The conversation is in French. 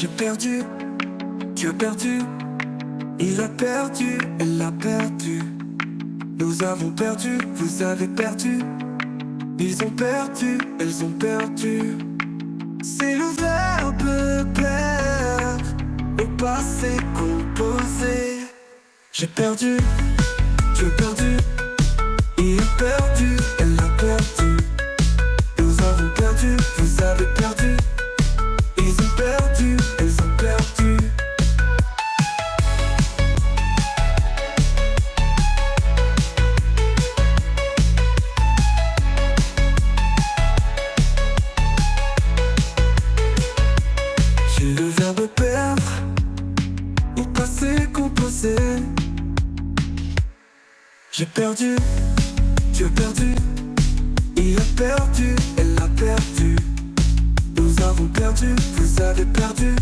J'ai perdu, tu as perdu, il a perdu, elle a perdu. Nous avons perdu, vous avez perdu. Ils ont perdu, elles ont perdu. C'est le verbe perdre au passé composé. J'ai perdu, tu as perdu, il a perdu, elle a perdu. Nous avons perdu, vous avez perdu. Ils ont perdu, elles ont perdu. J'ai le verbe perdre au passé composé. J'ai perdu, tu as perdu, il a perdu, elle a perdu. Nous avons perdu, vous avez perdu.